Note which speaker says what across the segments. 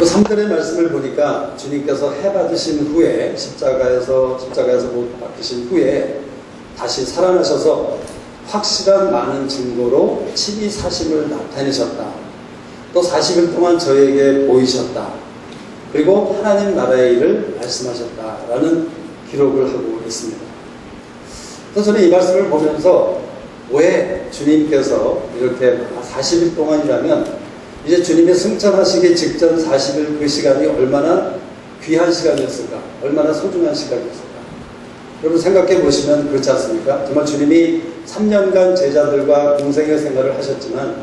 Speaker 1: 그 3절의 말씀을 보니까 주님께서 해받으신 후에 십자가에서 못 박히신 후에 다시 살아나셔서 확실한 많은 증거로 친히 사심을 나타내셨다. 또 40일 동안 저에게 보이셨다. 그리고 하나님 나라의 일을 말씀하셨다라는 기록을 하고 있습니다. 그래서 저는 이 말씀을 보면서 왜 주님께서 이렇게 40일 동안이라면 이제 주님의 승천하시기 직전 40일 그 시간이 얼마나 귀한 시간이었을까? 얼마나 소중한 시간이었을까? 여러분 생각해 보시면 그렇지 않습니까? 정말 주님이 3년간 제자들과 공생의 생활을 하셨지만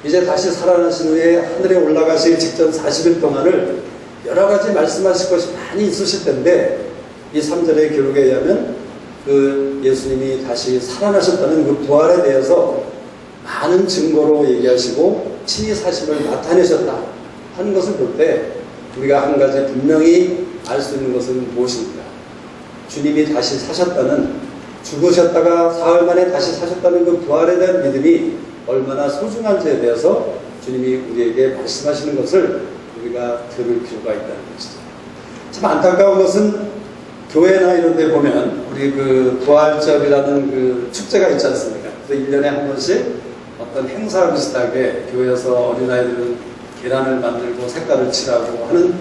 Speaker 1: 이제 다시 살아나신 후에 하늘에 올라가시기 직전 40일 동안을 여러 가지 말씀하실 것이 많이 있으실 텐데 이 3절의 기록에 의하면 그 예수님이 다시 살아나셨다는 그 부활에 대해서 많은 증거로 얘기하시고 친히 사심을 나타내셨다 하는 것을 볼 때 우리가 한 가지 분명히 알 수 있는 것은 무엇입니까? 주님이 다시 사셨다는, 죽으셨다가 사흘 만에 다시 사셨다는 그 부활에 대한 믿음이 얼마나 소중한지에 대해서 주님이 우리에게 말씀하시는 것을 우리가 들을 필요가 있다는 것이죠. 참 안타까운 것은 교회나 이런 데 보면 우리 그 부활절이라는 그 축제가 있지 않습니까? 그래서 1년에 한 번씩 어떤 행사 비슷하게 교회에서 어린아이들은 계란을 만들고 색깔을 칠하고 하는,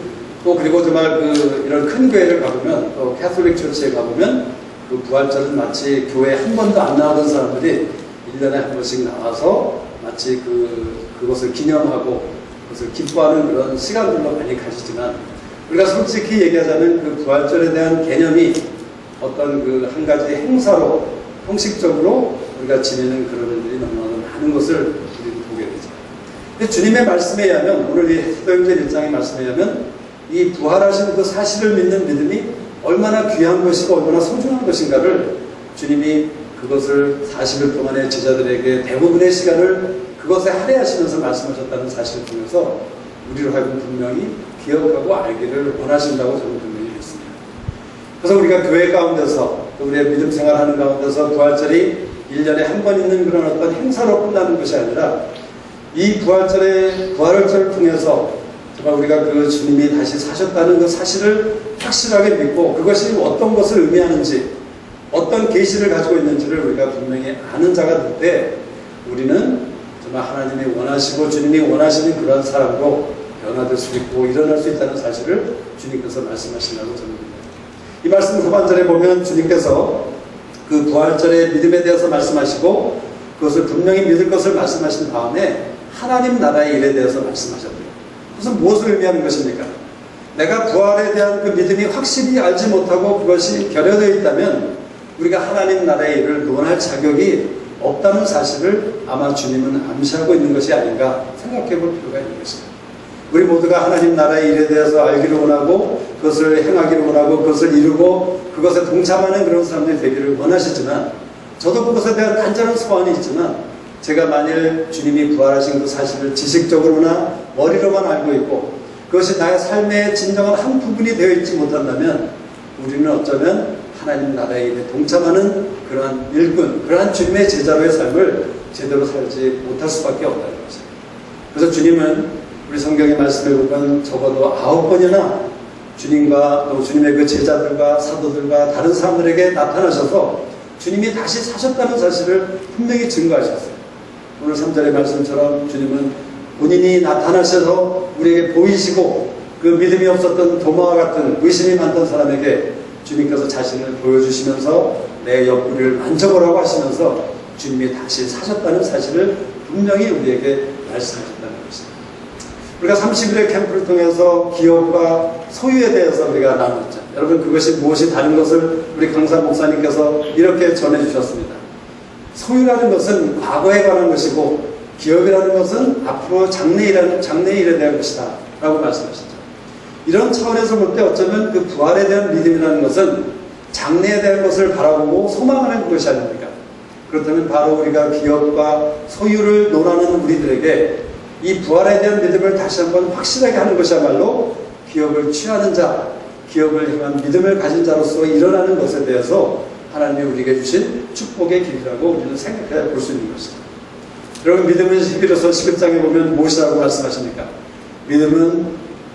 Speaker 1: 또 그리고 정말 그 이런 큰 교회를 가보면, 또 캐톨릭 처치에 가보면 그 부활절은 마치 교회에 한 번도 안 나오던 사람들이 1년에 한 번씩 나와서 마치 그것을 기념하고 그것을 기뻐하는 그런 시간들로 많이 가지지만, 우리가 솔직히 얘기하자면 그 부활절에 대한 개념이 어떤 그 한 가지 행사로 형식적으로 우리가 지내는 그런 일들이 너무나 많은 것을 우리는 보게 되죠. 근데 주님의 말씀에 의하면, 오늘 이 사도행전 1장의 말씀에 의하면 이 부활하신 그 사실을 믿는 믿음이 얼마나 귀한 것이고 얼마나 소중한 것인가를 주님이 그것을 40일 동안의 제자들에게 대부분의 시간을 그것에 할애하시면서 말씀하셨다는 사실을 통해서 우리로 하여금 분명히 기억하고 알기를 원하신다고 저는 분명히 믿습니다. 그래서 우리가 교회 가운데서, 또 우리의 믿음 생활하는 가운데서 부활절이 1년에 한 번 있는 그런 어떤 행사로 끝나는 것이 아니라 이 부활절을 통해서 정말 우리가 그 주님이 다시 사셨다는 그 사실을 확실하게 믿고 그것이 어떤 것을 의미하는지, 어떤 계시를 가지고 있는지를 우리가 분명히 아는 자가 될 때 우리는 정말 하나님이 원하시고 주님이 원하시는 그런 사람으로 변화될 수 있고 일어날 수 있다는 사실을 주님께서 말씀하신다고 저는 믿습니다. 이 말씀 후반절에 보면 주님께서 그 부활절의 믿음에 대해서 말씀하시고 그것을 분명히 믿을 것을 말씀하신 다음에 하나님 나라의 일에 대해서 말씀하셨대요. 그것은 무엇을 의미하는 것입니까? 내가 부활에 대한 그 믿음이 확실히 알지 못하고 그것이 결여되어 있다면 우리가 하나님 나라의 일을 논할 자격이 없다는 사실을 아마 주님은 암시하고 있는 것이 아닌가 생각해 볼 필요가 있는 것입니다. 우리 모두가 하나님 나라의 일에 대해서 알기를 원하고 그것을 행하기를 원하고 그것을 이루고 그것에 동참하는 그런 사람들이 되기를 원하시지만, 저도 그것에 대한 간절한 소원이 있지만 제가 만일 주님이 부활하신 그 사실을 지식적으로나 머리로만 알고 있고 그것이 나의 삶의 진정한 한 부분이 되어 있지 못한다면 우리는 어쩌면 하나님 나라의 일에 동참하는 그러한 일꾼, 그러한 주님의 제자로의 삶을 제대로 살지 못할 수밖에 없다는 것입니다. 그래서 주님은 우리 성경의 말씀을 보면 적어도 9번이나 주님과 또 주님의 그 제자들과 사도들과 다른 사람들에게 나타나셔서 주님이 다시 사셨다는 사실을 분명히 증거하셨어요. 오늘 3절의 말씀처럼 주님은 본인이 나타나셔서 우리에게 보이시고 그 믿음이 없었던 도마와 같은 의심이 많던 사람에게 주님께서 자신을 보여주시면서 내 옆구리를 만져보라고 하시면서 주님이 다시 사셨다는 사실을 분명히 우리에게 말씀하셨다는 것입니다. 우리가 30일의 캠프를 통해서 기업과 소유에 대해서 우리가 나눴죠. 여러분 그것이 무엇이 다른 것을 우리 강사 목사님께서 이렇게 전해주셨습니다. 소유라는 것은 과거에 관한 것이고 기업이라는 것은 앞으로 장래일에 대한 것이다 라고 말씀하셨죠. 이런 차원에서 볼 때 어쩌면 그 부활에 대한 믿음이라는 것은 장래에 대한 것을 바라보고 소망하는 것이 아닙니까? 그렇다면 바로 우리가 기업과 소유를 논하는 우리들에게 이 부활에 대한 믿음을 다시 한번 확실하게 하는 것이야말로 기업을 취하는 자, 기업을 향한 믿음을 가진 자로서 일어나는 것에 대해서 하나님이 우리에게 주신 축복의 길이라고 우리는 생각해 볼 수 있는 것입니다. 여러분 믿음은 히브리서 11장에 보면 무엇이라고 말씀하십니까? 믿음은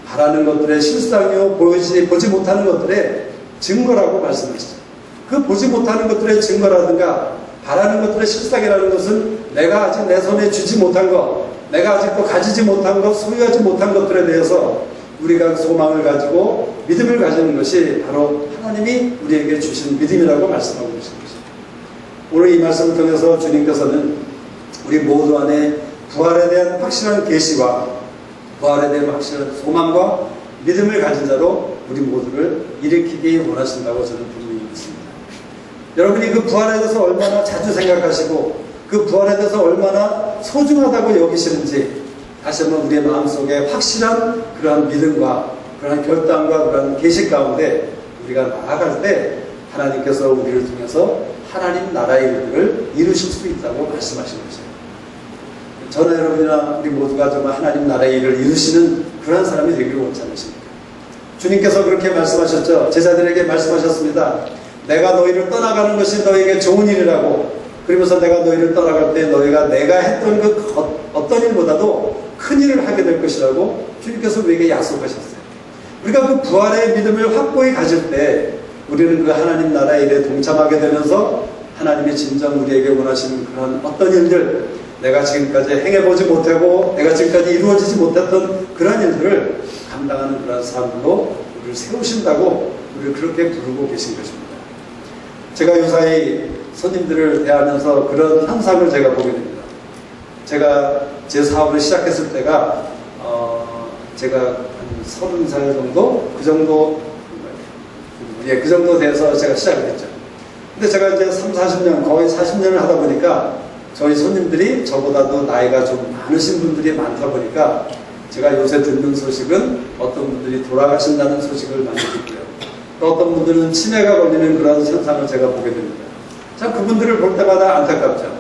Speaker 1: 바라는 것들의 실상이요 보지 못하는 것들의 증거라고 말씀하시죠. 그 보지 못하는 것들의 증거라든가 바라는 것들의 실상이라는 것은 내가 아직 내 손에 쥐지 못한 것, 내가 아직도 가지지 못한 것, 소유하지 못한 것들에 대해서 우리가 소망을 가지고 믿음을 가지는 것이 바로 하나님이 우리에게 주신 믿음이라고 말씀하고 계신 것입니다. 오늘 이 말씀을 통해서 주님께서는 우리 모두 안에 부활에 대한 확실한 계시와 부활에 대한 확실한 소망과 믿음을 가진 자로 우리 모두를 일으키기 원하신다고 저는 분명히 믿습니다. 여러분이 그 부활에 대해서 얼마나 자주 생각하시고 그 부활에 대해서 얼마나 소중하다고 여기시는지 다시 한번 우리의 마음속에 확실한 그러한 믿음과 그러한 결단과 그러한 계시 가운데 우리가 나아갈 때 하나님께서 우리를 통해서 하나님 나라의 일들을 이루실 수 있다고 말씀하신 것이에요. 저나 여러분이나 우리 모두가 정말 하나님 나라의 일을 이루시는 그러한 사람이 되기를 원치 않으십니까? 주님께서 그렇게 말씀하셨죠. 제자들에게 말씀하셨습니다. 내가 너희를 떠나가는 것이 너희에게 좋은 일이라고. 그러면서 내가 너희를 떠나갈 때 너희가 내가 했던 그 어떤 일보다도 큰 일을 하게 될 것이라고 주님께서 우리에게 약속하셨어요. 우리가 그 부활의 믿음을 확고히 가질 때 우리는 그 하나님 나라의 일에 동참하게 되면서 하나님이 진정 우리에게 원하시는 그런 어떤 일들, 내가 지금까지 행해보지 못하고 내가 지금까지 이루어지지 못했던 그런 일들을 감당하는 그런 사람들로 우리를 세우신다고 우리를 그렇게 부르고 계신 것입니다. 제가 요사이 손님들을 대하면서 그런 현상을 제가 보게 됩니다. 제가 제 사업을 시작했을 때가 제가 한 30살 정도? 그 정도 돼서 제가 시작을 했죠. 근데 제가 이제 40년, 거의 40년을 하다 보니까 저희 손님들이 저보다도 나이가 좀 많으신 분들이 많다 보니까 제가 요새 듣는 소식은 어떤 분들이 돌아가신다는 소식을 많이 듣고요. 또 어떤 분들은 치매가 걸리는 그런 현상을 제가 보게 됩니다. 참 그분들을 볼 때마다 안타깝죠.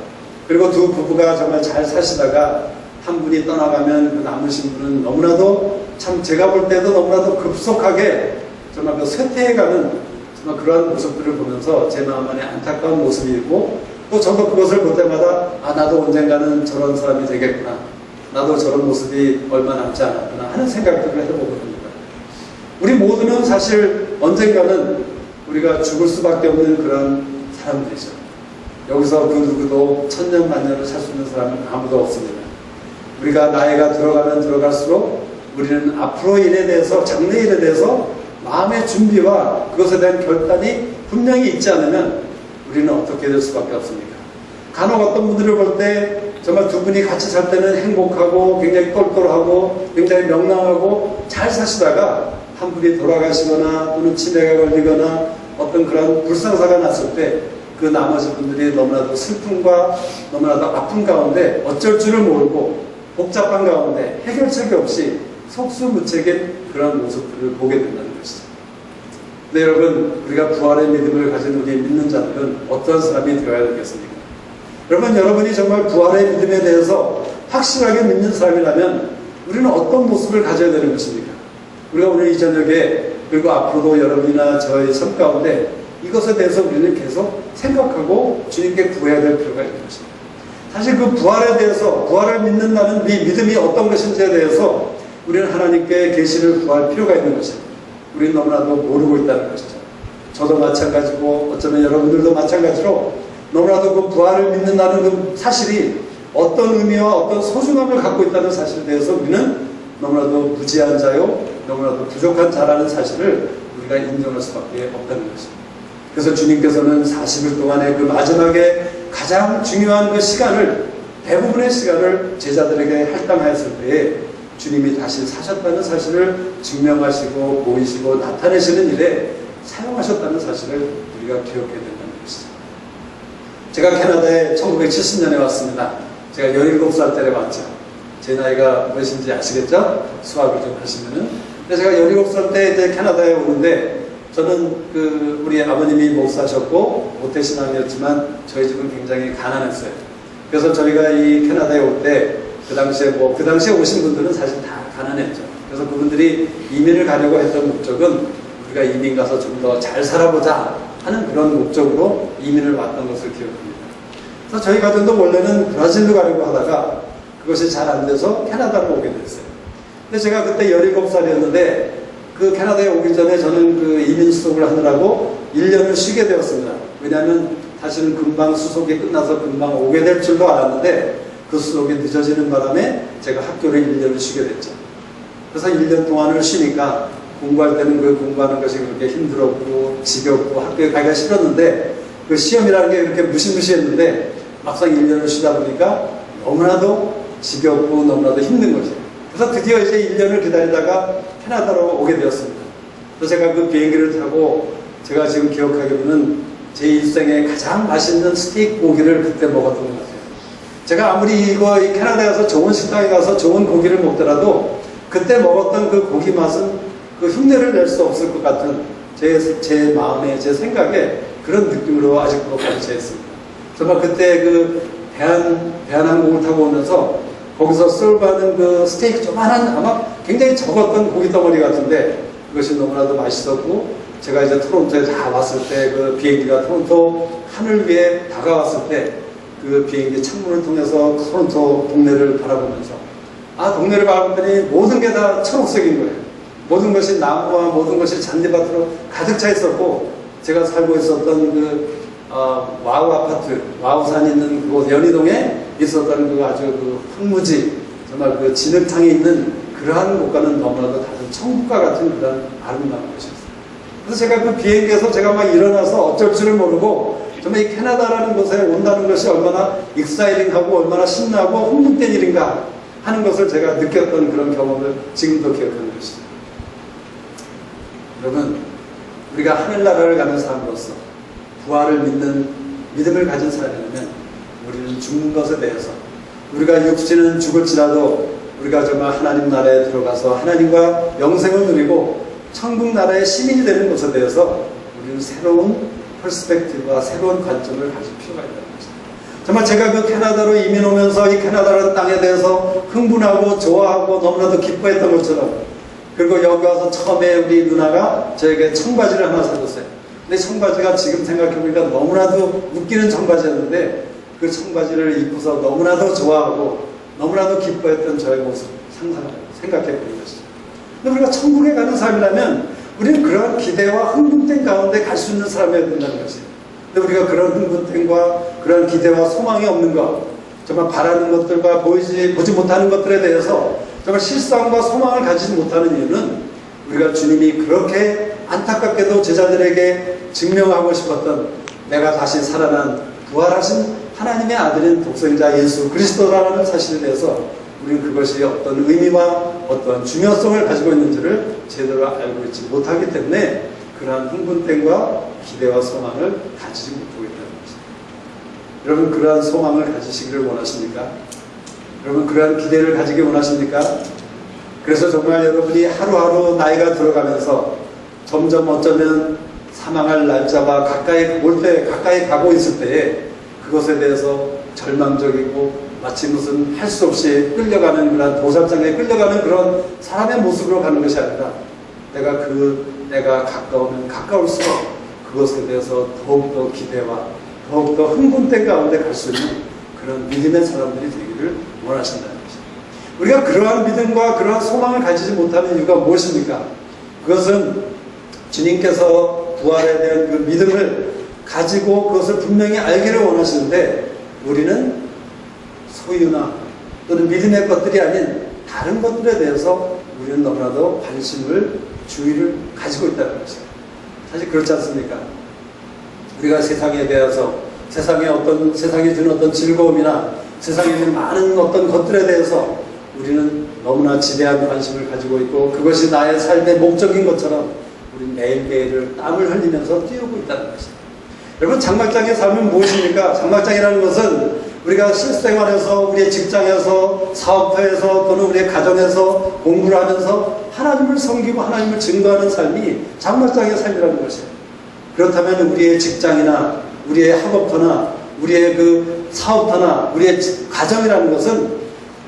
Speaker 1: 그리고 두 부부가 정말 잘 사시다가 한 분이 떠나가면 그 남으신 분은 너무나도 참 제가 볼 때도 너무나도 급속하게 정말 그 쇠퇴해가는 정말 그러한 모습들을 보면서 제 마음 안에 안타까운 모습이 있고 또 저도 그것을 볼 때마다 나도 언젠가는 저런 사람이 되겠구나. 나도 저런 모습이 얼마 남지 않았구나 하는 생각들을 해보게 됩니다. 우리 모두는 사실 언젠가는 우리가 죽을 수밖에 없는 그런 사람들이죠. 여기서 그 누구도 천년 만년을 살 수 있는 사람은 아무도 없습니다. 우리가 나이가 들어가면 들어갈수록 우리는 앞으로 일에 대해서 장래 일에 대해서 마음의 준비와 그것에 대한 결단이 분명히 있지 않으면 우리는 어떻게 될 수밖에 없습니까? 간혹 어떤 분들을 볼 때 정말 두 분이 같이 살 때는 행복하고 굉장히 똘똘하고 굉장히 명랑하고 잘 사시다가 한 분이 돌아가시거나 또는 치매가 걸리거나 어떤 그런 불상사가 났을 때 그 나머지 분들이 너무나도 슬픔과 너무나도 아픔 가운데 어쩔 줄을 모르고 복잡한 가운데 해결책이 없이 속수무책인 그런 모습들을 보게 된다는 것이죠. 네, 여러분, 우리가 부활의 믿음을 가진 우리 믿는 자들은 어떤 사람이 되어야 되겠습니까? 여러분이 정말 부활의 믿음에 대해서 확실하게 믿는 사람이라면 우리는 어떤 모습을 가져야 되는 것입니까? 우리가 오늘 이 저녁에 그리고 앞으로도 여러분이나 저의 삶 가운데 이것에 대해서 우리는 계속 생각하고 주님께 구해야 될 필요가 있는 것입니다. 사실 그 부활에 대해서 부활을 믿는다는 이 믿음이 어떤 것인지에 대해서 우리는 하나님께 계시를 구할 필요가 있는 것입니다. 우리는 너무나도 모르고 있다는 것이죠. 저도 마찬가지고 어쩌면 여러분들도 마찬가지로 너무나도 그 부활을 믿는다는 그 사실이 어떤 의미와 어떤 소중함을 갖고 있다는 사실에 대해서 우리는 너무나도 무지한 자요, 너무나도 부족한 자라는 사실을 우리가 인정할 수밖에 없다는 것입니다. 그래서 주님께서는 40일 동안의 그 마지막에 가장 중요한 그 시간을, 대부분의 시간을 제자들에게 할당하였을 때에 주님이 다시 사셨다는 사실을 증명하시고 보이시고 나타내시는 일에 사용하셨다는 사실을 우리가 기억해야 된다는 것이죠. 제가 캐나다에 1970년에 왔습니다. 제가 17살 때 왔죠. 제 나이가 몇인지 아시겠죠? 수학을 좀 하시면은. 근데 제가 17살 때 이제 캐나다에 오는데 저는 우리 아버님이 목사셨고 모태신앙이었지만 저희 집은 굉장히 가난했어요. 그래서 저희가 이 캐나다에 올 때 그 당시에 오신 분들은 사실 다 가난했죠. 그래서 그분들이 이민을 가려고 했던 목적은 우리가 이민 가서 좀 더 잘 살아보자 하는 그런 목적으로 이민을 왔던 것을 기억합니다. 그래서 저희 가정도 원래는 브라질로 가려고 하다가 그것이 잘 안 돼서 캐나다로 오게 됐어요. 근데 제가 그때 17살이었는데 그 캐나다에 오기 전에 저는 그 이민 수속을 하느라고 1년을 쉬게 되었습니다. 왜냐하면 다시는 금방 수속이 끝나서 금방 오게 될 줄도 알았는데 그 수속이 늦어지는 바람에 제가 학교를 1년을 쉬게 됐죠. 그래서 1년 동안을 쉬니까 공부할 때는 그 공부하는 것이 그렇게 힘들었고 지겹고 학교에 가기가 싫었는데 그 시험이라는 게 그렇게 무시무시했는데 막상 1년을 쉬다 보니까 너무나도 지겹고 너무나도 힘든 거죠. 그래서 드디어 이제 1년을 기다리다가 캐나다로 오게 되었습니다. 그래서 제가 그 비행기를 타고 제가 지금 기억하기로는 제 일생에 가장 맛있는 스테이크 고기를 그때 먹었던 것 같아요. 제가 아무리 이 캐나다에 가서 좋은 식당에 가서 좋은 고기를 먹더라도 그때 먹었던 그 고기 맛은 그 흉내를 낼 수 없을 것 같은 제 마음에, 제 생각에 그런 느낌으로 아직도 감사했습니다. 정말 그때 그 대한항공을 타고 오면서 거기서 서브하는 그 스테이크 조그만한 아마 굉장히 적었던 고기 덩어리 같은데 그것이 너무나도 맛있었고 제가 이제 토론토에 다 왔을 때 그 비행기가 토론토 하늘 위에 다가왔을 때 그 비행기 창문을 통해서 토론토 동네를 바라보면서 동네를 바라보더니 모든 게 다 초록색인 거예요. 모든 것이 나무와 모든 것이 잔디밭으로 가득 차 있었고 제가 살고 있었던 그 와우 아파트, 와우산 있는 그곳 연희동에 있었던 그 아주 그 황무지, 정말 그 진흙탕이 있는 그러한 곳과는 너무나도 다른 천국과 같은 그런 아름다운 곳이었어요. 그래서 제가 그 비행기에서 제가 막 일어나서 어쩔 줄을 모르고 정말 이 캐나다라는 곳에 온다는 것이 얼마나 익사이링하고 얼마나 신나고 흥분된 일인가 하는 것을 제가 느꼈던 그런 경험을 지금도 기억하는 것입니다. 여러분, 우리가 하늘나라를 가는 사람으로서 부활을 믿는 믿음을 가진 사람이라면 우리는 죽는 것에 대해서 우리가 육신은 죽을지라도 우리가 정말 하나님 나라에 들어가서 하나님과 영생을 누리고 천국 나라의 시민이 되는 것에 대해서 우리는 새로운 퍼스펙티브와 새로운 관점을 가질 필요가 있다는 것입니다. 정말 제가 그 캐나다로 이민 오면서 이 캐나다라는 땅에 대해서 흥분하고 좋아하고 너무나도 기뻐했던 것처럼 그리고 여기 와서 처음에 우리 누나가 저에게 청바지를 하나 사줬어요. 근데 청바지가 지금 생각해보니까 너무나도 웃기는 청바지였는데 그 청바지를 입고서 너무나도 좋아하고 너무나도 기뻐했던 저의 모습 생각해보는 것이죠. 근데 우리가 천국에 가는 사람이라면 우리는 그런 기대와 흥분된 가운데 갈 수 있는 사람이어야 된다는 것이에요. 근데 우리가 그런 흥분됨과 그런 기대와 소망이 없는 것, 정말 바라는 것들과 보지 못하는 것들에 대해서 정말 실상과 소망을 가지지 못하는 이유는 우리가 주님이 그렇게 안타깝게도 제자들에게 증명하고 싶었던 내가 다시 살아난 부활하신 하나님의 아들인 독생자 예수 그리스도라는 사실에 대해서 우리는 그것이 어떤 의미와 어떤 중요성을 가지고 있는지를 제대로 알고 있지 못하기 때문에 그러한 흥분됨과 기대와 소망을 가지지 못하고 있다는 것입니다. 여러분, 그러한 소망을 가지시기를 원하십니까? 여러분, 그러한 기대를 가지기 원하십니까? 그래서 정말 여러분이 하루하루 나이가 들어가면서 점점 어쩌면 사망할 날짜와 가까이 가고 있을 때에 그것에 대해서 절망적이고 마치 무슨 할 수 없이 끌려가는 그런 도살장에 끌려가는 그런 사람의 모습으로 가는 것이 아니라 내가 가까우면 가까울수록 그것에 대해서 더욱더 기대와 더욱더 흥분된 가운데 갈 수 있는 그런 믿음의 사람들이 되기를 원하신다는 것입니다. 우리가 그러한 믿음과 그러한 소망을 가지지 못하는 이유가 무엇입니까? 그것은 주님께서 부활에 대한 그 믿음을 가지고 그것을 분명히 알기를 원하시는데 우리는 소유나 또는 믿음의 것들이 아닌 다른 것들에 대해서 우리는 너무나도 주의를 가지고 있다는 것이에요. 사실 그렇지 않습니까? 우리가 세상에 대해서 세상이 주는 어떤 즐거움이나 세상에 있는 많은 어떤 것들에 대해서 우리는 너무나 지대한 관심을 가지고 있고 그것이 나의 삶의 목적인 것처럼 우리는 매일매일을 땀을 흘리면서 뛰고 있다는 것입니다. 여러분, 장막장의 삶은 무엇입니까? 장막장이라는 것은 우리가 실생활에서, 우리의 직장에서, 사업터에서, 또는 우리의 가정에서 공부를 하면서 하나님을 섬기고 하나님을 증거하는 삶이 장막장의 삶이라는 것이에요. 그렇다면 우리의 직장이나 우리의 학업터나 우리의 그 사업터나 우리의 가정이라는 것은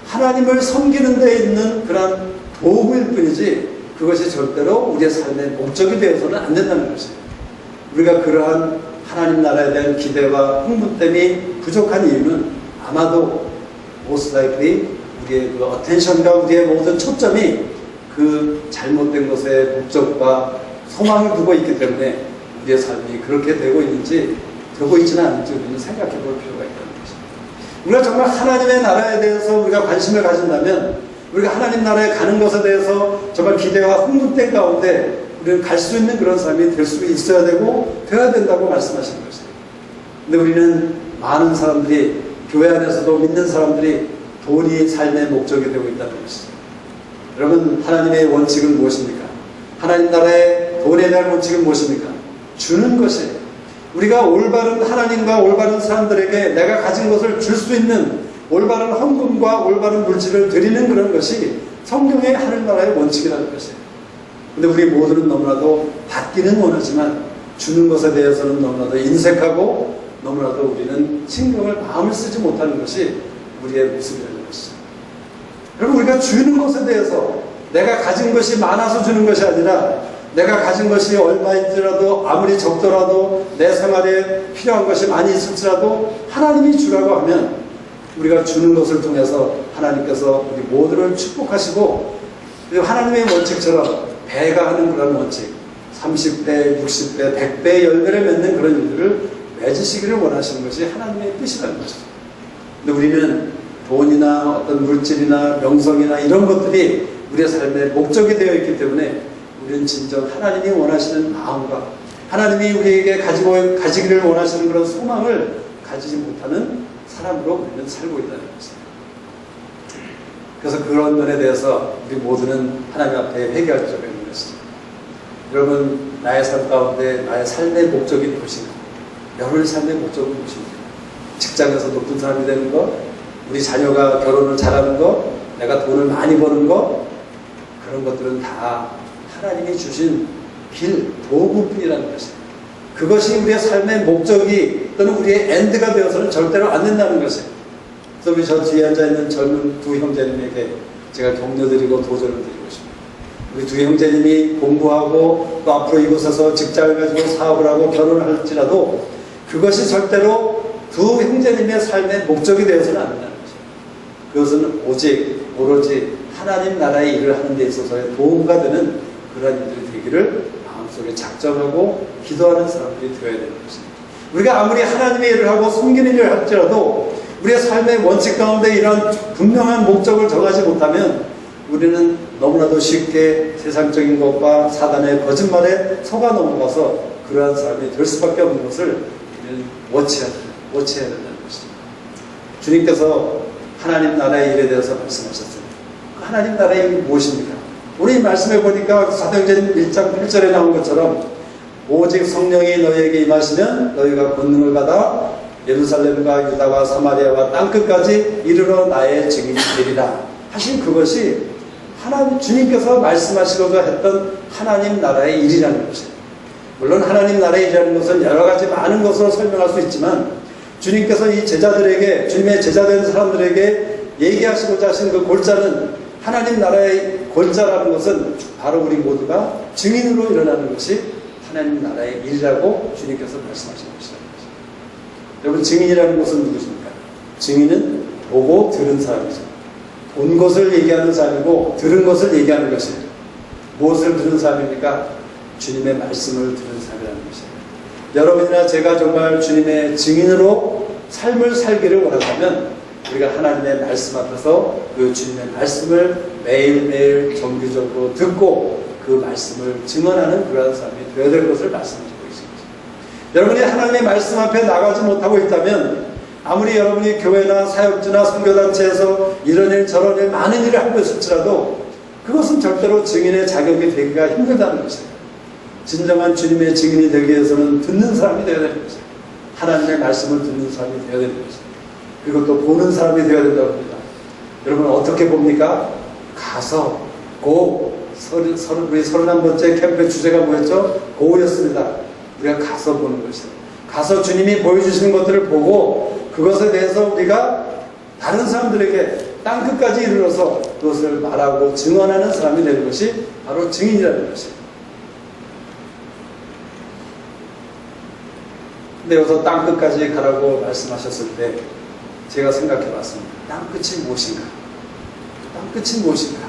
Speaker 1: 하나님을 섬기는 데 있는 그런 도구일 뿐이지 그것이 절대로 우리의 삶의 목적이 되어서는 안 된다는 것이에요. 우리가 그러한 하나님 나라에 대한 기대와 흥분됨이 부족한 이유는 아마도 most likely 우리의 그 어텐션과 우리의 모든 초점이 그 잘못된 것의 목적과 소망을 두고 있기 때문에 우리의 삶이 그렇게 되고 있는지 되고 있지는 않은지 우리는 생각해 볼 필요가 있다는 것입니다. 우리가 정말 하나님의 나라에 대해서 우리가 관심을 가진다면 우리가 하나님 나라에 가는 것에 대해서 정말 기대와 흥분된 가운데 우리는 갈 수 있는 그런 삶이 될 수 있어야 되고 되어야 된다고 말씀하시는 것이에요. 근데 우리는 많은 사람들이 교회 안에서도 믿는 사람들이 돈이 삶의 목적이 되고 있다는 것이죠. 여러분, 하나님의 원칙은 무엇입니까? 하나님 나라의 돈에 대한 원칙은 무엇입니까? 주는 것이에요. 우리가 올바른 하나님과 올바른 사람들에게 내가 가진 것을 줄 수 있는 올바른 헌금과 올바른 물질을 드리는 그런 것이 성경의 하늘나라의 원칙이라는 것이에요. 근데 우리 모두는 너무나도 받기는 원하지만 주는 것에 대해서는 너무나도 인색하고 너무나도 우리는 신경을 마음을 쓰지 못하는 것이 우리의 모습이라는 것이죠. 그리고 우리가 주는 것에 대해서 내가 가진 것이 많아서 주는 것이 아니라 내가 가진 것이 얼마일지라도 아무리 적더라도 내 생활에 필요한 것이 많이 있을지라도 하나님이 주라고 하면 우리가 주는 것을 통해서 하나님께서 우리 모두를 축복하시고 그리고 하나님의 원칙처럼 배가 하는 그런 원칙 30배, 60배, 100배의 열매를 맺는 그런 일들을 맺으시기를 원하시는 것이 하나님의 뜻이라는 것이죠. 근데 우리는 돈이나 어떤 물질이나 명성이나 이런 것들이 우리의 삶의 목적이 되어 있기 때문에 우리는 진정 하나님이 원하시는 마음과 하나님이 우리에게 가지기를 원하시는 그런 소망을 가지지 못하는 사람으로 우리는 살고 있다는 것입니다. 그래서 그런 면에 대해서 우리 모두는 하나님 앞에 회개할 필요가 있는 것입니다. 여러분, 나의 삶 가운데 나의 삶의 목적이 무엇인가? 여러분의 삶의 목적은 무엇입니까? 직장에서 높은 사람이 되는 것, 우리 자녀가 결혼을 잘하는 것, 내가 돈을 많이 버는 것, 그런 것들은 다 하나님이 주신 길, 도구뿐이라는 것입니다. 그것이 우리의 삶의 목적이 또는 우리의 엔드가 되어서는 절대로 안 된다는 것이에요. 그래서 우리 저 뒤에 앉아있는 젊은 두 형제님에게 제가 격려드리고 도전을 드리고 싶습니다. 우리 두 형제님이 공부하고 또 앞으로 이곳에서 직장을 가지고 사업을 하고 결혼을 할지라도 그것이 절대로 두 형제님의 삶의 목적이 되어서는 안 된다는 것이에요. 그것은 오로지 하나님 나라의 일을 하는 데 있어서의 도움가 되는 그러한 일들이 되기를 마음속에 작정하고 기도하는 사람들이 되어야 되는 것입니다. 우리가 아무리 하나님의 일을 하고 섬기는 일을 할지라도 우리의 삶의 원칙 가운데 이런 분명한 목적을 정하지 못하면 우리는 너무나도 쉽게 세상적인 것과 사단의 거짓말에 속아 넘어가서 그러한 사람이 될 수밖에 없는 것을 우리는 워치해야 된다는 것입니다. 주님께서 하나님 나라의 일에 대해서 말씀하셨습니다. 하나님 나라의 일이 무엇입니까? 우리 말씀해 보니까 사도행전 1장 8절에 나온 것처럼 오직 성령이 너희에게 임하시면 너희가 권능을 받아 예루살렘과 유다와 사마리아와 땅끝까지 이르러 나의 증인이 되리라 하신 그것이 하나님 주님께서 말씀하시고자 했던 하나님 나라의 일이라는 것이에요. 물론 하나님 나라의 일이라는 것은 여러 가지 많은 것으로 설명할 수 있지만 주님께서 이 제자들에게 주님의 제자된 사람들에게 얘기하시고자 하신 그 골자는 하나님 나라의 골자라는 것은 바로 우리 모두가 증인으로 일어나는 것이 하나님 나라의 일이라고 주님께서 말씀하신 것이라는 것입니다. 여러분, 증인이라는 것은 누구십니까? 증인은 보고 들은 사람이죠. 본 것을 얘기하는 사람이고 들은 것을 얘기하는 것이에요. 무엇을 들은 사람입니까? 주님의 말씀을 들은 사람이라는 것이에요. 여러분이나 제가 정말 주님의 증인으로 삶을 살기를 원한다면 우리가 하나님의 말씀 앞에서 그 주님의 말씀을 매일매일 정기적으로 듣고 그 말씀을 증언하는 그러한 사람이 되어야 될 것을 말씀드리고 있습니다. 여러분이 하나님의 말씀 앞에 나가지 못하고 있다면 아무리 여러분이 교회나 사역지나 선교단체에서 이런 일 저런 일 많은 일을 하고 있을지라도 그것은 절대로 증인의 자격이 되기가 힘들다는 것이에요. 진정한 주님의 증인이 되기 위해서는 듣는 사람이 되어야 되는 것이에요. 하나님의 말씀을 듣는 사람이 되어야 되는 것이에요. 그리고 또 보는 사람이 되어야 된다고 합니다. 여러분 어떻게 봅니까? 가서 우리 31번째 캠프의 주제가 뭐였죠? 고였습니다. 우리가 가서 보는 것이에요. 가서 주님이 보여주시는 것들을 보고 그것에 대해서 우리가 다른 사람들에게 땅끝까지 이르러서 그것을 말하고 증언하는 사람이 되는 것이 바로 증인이라는 것이에요. 근데 여기서 땅끝까지 가라고 말씀하셨을 때 제가 생각해 봤습니다. 땅끝이 무엇인가? 땅끝이 무엇인가?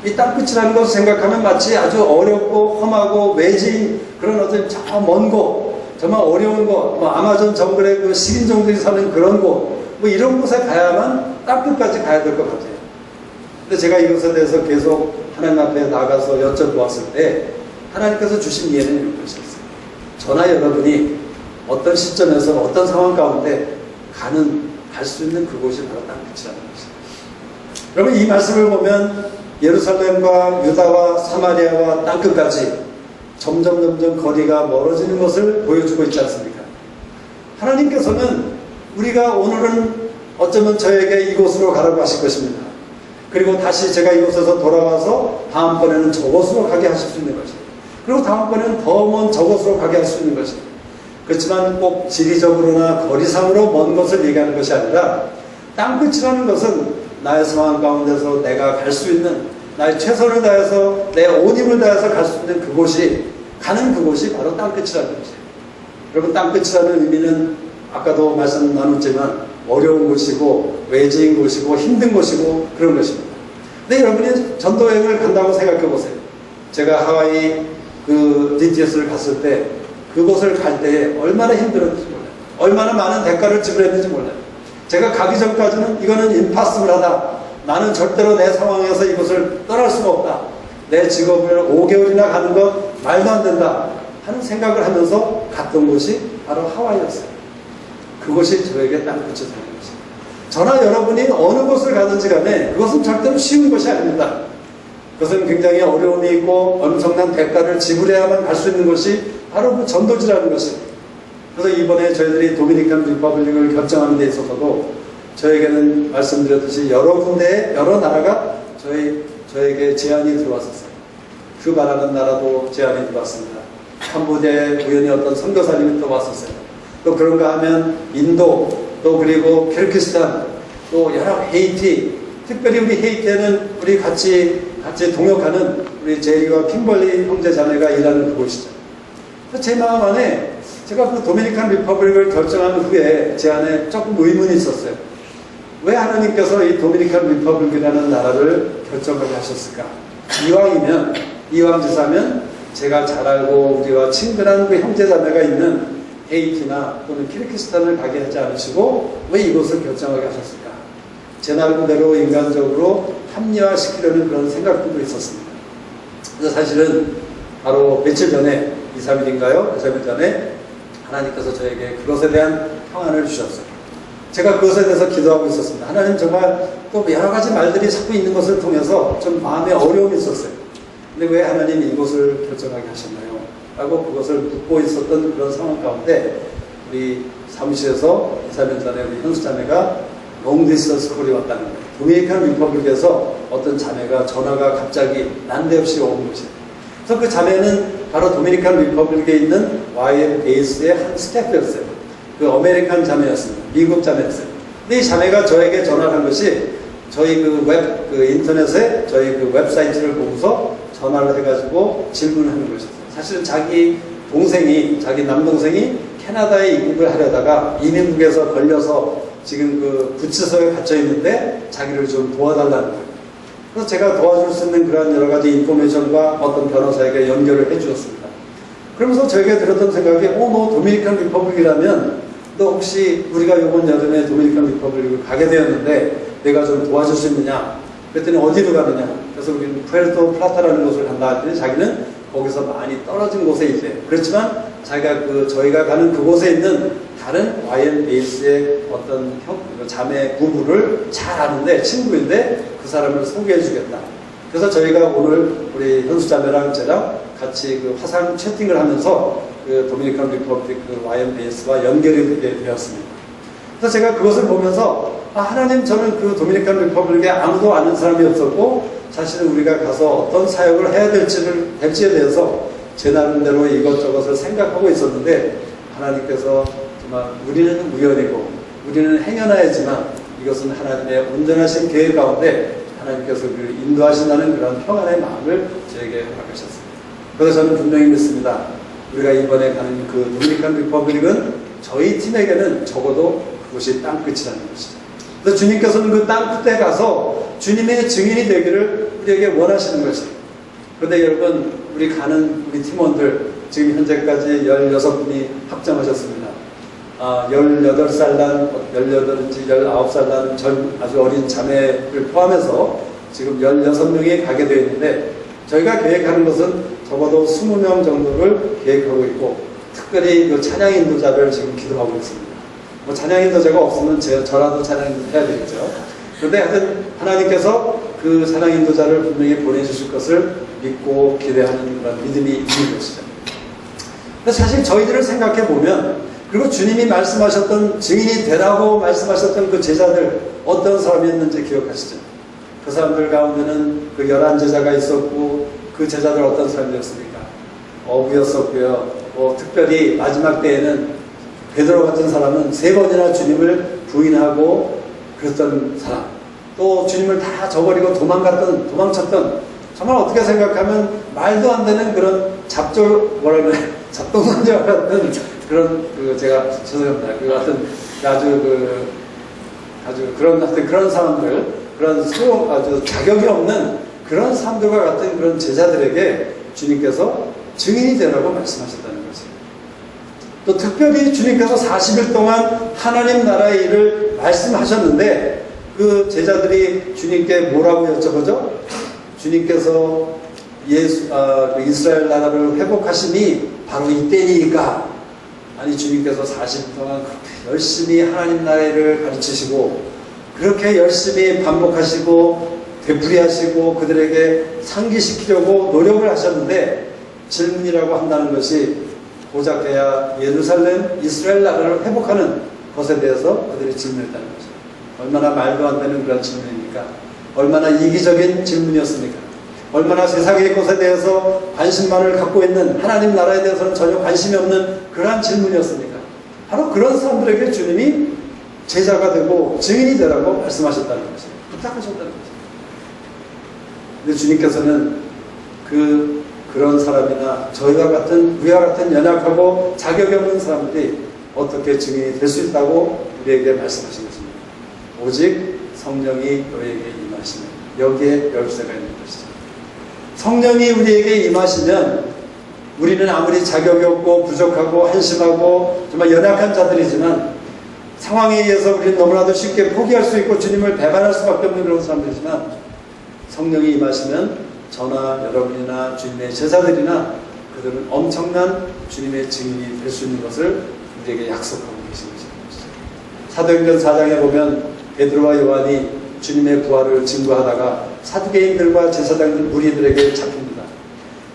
Speaker 1: 이 땅끝이라는 것을 생각하면 마치 아주 어렵고 험하고 외진 그런 어떤 저 먼 곳, 정말 어려운 곳, 뭐 아마존 정글에 그 식인종들이 사는 그런 곳, 뭐 이런 곳에 가야만 땅끝까지 가야 될 것 같아요. 근데 제가 이것에 대해서 계속 하나님 앞에 나가서 여쭤보았을 때 하나님께서 주신 이해는 이런 것이었어요. 저나 여러분이 어떤 시점에서 어떤 상황 가운데 갈 수 있는 그곳이 바로 땅끝이라는 것입니다. 여러분 이 말씀을 보면 예루살렘과 유다와 사마리아와 땅끝까지 점점 거리가 멀어지는 것을 보여주고 있지 않습니까? 하나님께서는 우리가 오늘은 어쩌면 저에게 이곳으로 가라고 하실 것입니다. 그리고 다시 제가 이곳에서 돌아와서 다음번에는 저곳으로 가게 하실 수 있는 것입니다. 그리고 다음번에는 더 먼 저곳으로 가게 할 수 있는 것입니다. 그렇지만 꼭 지리적으로나 거리상으로 먼 것을 얘기하는 것이 아니라 땅끝이라는 것은 나의 상황 가운데서 내가 갈 수 있는 나의 최선을 다해서 내 온 힘을 다해서 갈 수 있는 가는 그곳이 바로 땅끝이라는 것이에요. 여러분 땅끝이라는 의미는 아까도 말씀 나눴지만 어려운 곳이고 외지인 곳이고 힘든 곳이고 그런 것입니다. 근데 여러분이 전도여행을 간다고 생각해 보세요. 제가 하와이 그 DTS를 갔을 때 그곳을 갈 때에 얼마나 힘들었는지 몰라요. 얼마나 많은 대가를 지불했는지 몰라요. 제가 가기 전까지는 이거는 임파서블하다. 나는 절대로 내 상황에서 이곳을 떠날 수가 없다. 내 직업을 5개월이나 가는 것 말도 안 된다 하는 생각을 하면서 갔던 곳이 바로 하와이였어요. 그곳이 저에게 땅끝이 되는 것입니다. 저나 여러분이 어느 곳을 가든지 간에 그것은 절대로 쉬운 것이 아닙니다. 그것은 굉장히 어려움이 있고 엄청난 대가를 지불해야만 갈 수 있는 것이 바로 그 전도지라는 것입니다. 그래서 이번에 저희들이 도미니칸 리퍼블릭을 결정하는 데 있어서도 저에게는 말씀드렸듯이 여러 군데에 여러 나라가 저에게 제안이 들어왔었어요. 큐바라는 나라도 제안이 들어왔습니다. 캄보디아에 우연히 어떤 선교사님이 또 왔었어요. 또 그런가 하면 인도, 또 그리고 키르기스탄, 또 여러 헤이티, 특별히 우리 헤이티에는 우리 같이 동역하는 우리 제리와 킴벌리 형제 자매가 일하는 그곳이죠. 제 마음 안에 제가 그 도미니칸 리퍼블릭을 결정한 후에 제 안에 조금 의문이 있었어요. 왜 하나님께서 이 도미니칸 리퍼블릭이라는 나라를 결정하게 하셨을까? 이왕지사면 제가 잘 알고 우리와 친근한 그 형제자매가 있는 헤이티나 또는 키르기스탄을 가게 하지 않으시고 왜 이곳을 결정하게 하셨을까? 제 나름대로 인간적으로 합리화시키려는 그런 생각들도 있었습니다. 그래서 사실은 바로 며칠 전에 2, 3일인가요? 2, 3일 전에 하나님께서 저에게 그것에 대한 평안을 주셨어요. 제가 그것에 대해서 기도하고 있었습니다. 하나님 정말 또 여러 가지 말들이 자꾸 있는 것을 통해서 좀 마음에 어려움이 있었어요. 근데 왜 하나님 이곳을 결정하게 하셨나요? 라고 그것을 묻고 있었던 그런 상황 가운데 우리 사무실에서 2, 3일 전에 우리 현수 자매가 롱디스턴스 콜이 왔다는 거예요. 도미니칸 리퍼블릭에서 어떤 자매가 전화가 갑자기 난데없이 온 것이에요. 그래서 그 자매는 바로 도미니칸 리퍼블릭에 있는 YM 베이스의 한 스태프였어요. 그 아메리칸 자매였습니다. 미국 자매였어요. 근데 이 자매가 저에게 전화를 한 것이 저희 그 인터넷에 저희 그 웹사이트를 보고서 전화를 해가지고 질문을 하는 것이었어요. 사실은 자기 남동생이 캐나다에 입국을 하려다가 이민국에서 걸려서 지금 그 구치소에 갇혀 있는데 자기를 좀 도와달라는 거예요. 그래서 제가 도와줄 수 있는 그런 여러 가지 인포메이션과 어떤 변호사에게 연결을 해 주었습니다. 그러면서 저에게 들었던 생각이, 너 도미니칸 리퍼블릭이라면, 너 혹시 우리가 이번 여름에 도미니칸 리퍼블릭을 가게 되었는데, 내가 좀 도와줄 수 있느냐? 그랬더니 어디로 가느냐? 그래서 우리는 푸에르토 플라타라는 곳을 간다 했더니 자기는 거기서 많이 떨어진 곳에 있대요. 그렇지만 저희가 가는 그곳에 있는 다른 YM 베이스의 어떤 자매 부부를 잘 아는데, 친구인데 그 사람을 소개해 주겠다. 그래서 저희가 오늘 우리 현수 자매랑 제가 같이 그 화상 채팅을 하면서 그 도미니칸 리퍼블릭 그 YM 베이스와 연결이 되었습니다. 그래서 제가 그것을 보면서 하나님, 저는 그 도미니칸 리퍼블릭에 아무도 아는 사람이 없었고 사실은 우리가 가서 어떤 사역을 해야 될지에 대해서 제 나름대로 이것저것을 생각하고 있었는데 하나님께서 정말 우리는 우연이고 우리는 행여나야지만 이것은 하나님의 온전하신 계획 가운데 하나님께서 그 인도하신다는 그런 평안의 마음을 저에게 허락하셨습니다. 그래서 저는 분명히 믿습니다. 우리가 이번에 가는 그 도미니칸 리퍼블릭은 저희 팀에게는 적어도 그것이 땅끝이라는 것이죠. 그래서 주님께서는 그 땅끝에 가서 주님의 증인이 되기를 우리에게 원하시는 것이에요. 그런데 여러분, 우리 가는 우리 팀원들 지금 현재까지 16분이 합장하셨습니다. 18살 난, 18인지 19살 난 아주 어린 자매를 포함해서 지금 16명이 가게 되어 있는데, 저희가 계획하는 것은 적어도 20명 정도를 계획하고 있고, 특별히 그 찬양 인도자를 지금 기도하고 있습니다. 뭐 찬양 인도자가 없으면 저라도 찬양 인도 해야 되겠죠. 그런데 하여튼 하나님께서 그 찬양 인도자를 분명히 보내주실 것을 믿고 기대하는 그런 믿음이 있는 것이죠. 근데 사실 저희들을 생각해 보면, 그리고 주님이 말씀하셨던 증인이 되라고 말씀하셨던 그 제자들 어떤 사람이었는지 기억하시죠? 그 사람들 가운데는 그 11제자가 있었고, 그 제자들 어떤 사람이었습니까? 어부였었고요. 특별히 마지막 때에는 베드로 같은 사람은 3번이나 주님을 부인하고 그랬던 사람, 또 주님을 다 저버리고 도망쳤던, 정말 어떻게 생각하면 말도 안 되는 그런 잡동문제 같은 그런 제가 죄송합니다. 그런 사람들, 아주 자격이 없는 그런 사람들과 같은 그런 제자들에게 주님께서 증인이 되라고 말씀하셨다는 거죠. 또 특별히 주님께서 40일 동안 하나님 나라의 일을 말씀하셨는데, 그 제자들이 주님께 뭐라고 여쭤보죠? 주님께서 이스라엘 나라를 회복하심이 바로 이때니까. 아니, 주님께서 40일 동안 그렇게 열심히 하나님 나라의 일을 가르치시고, 그렇게 열심히 반복하시고 되풀이하시고 그들에게 상기시키려고 노력을 하셨는데, 질문이라고 한다는 것이 고작해야 예루살렘, 이스라엘 나라를 회복하는 것에 대해서 그들이 질문했다는 거죠. 얼마나 말도 안 되는 그런 질문입니까? 얼마나 이기적인 질문이었습니까? 얼마나 세상의 것에 대해서 관심만을 갖고 있는, 하나님 나라에 대해서는 전혀 관심이 없는 그러한 질문이었습니까? 바로 그런 사람들에게 주님이 제자가 되고 증인이 되라고 말씀하셨다는 거죠. 부탁하셨다는 거죠. 근데 주님께서는 그런 사람이나 우리와 같은 연약하고 자격이 없는 사람들이 어떻게 증인이 될 수 있다고 우리에게 말씀하신 것입니다. 오직 성령이 너에게 임하시면 여기에 열쇠가 있는 것이죠. 성령이 우리에게 임하시면 우리는 아무리 자격이 없고 부족하고 한심하고 정말 연약한 자들이지만, 상황에 의해서 우리는 너무나도 쉽게 포기할 수 있고 주님을 배반할 수밖에 없는 그런 사람들이지만, 성령이 임하시면 저나 여러분이나 주님의 제자들이나 그들은 엄청난 주님의 증인이 될 수 있는 것을 우리에게 약속하고 계신 것입니다. 사도행전 4장에 보면 베드로와 요한이 주님의 부활을 증거하다가 사두개인들과 제사장들 무리들에게 잡힙니다.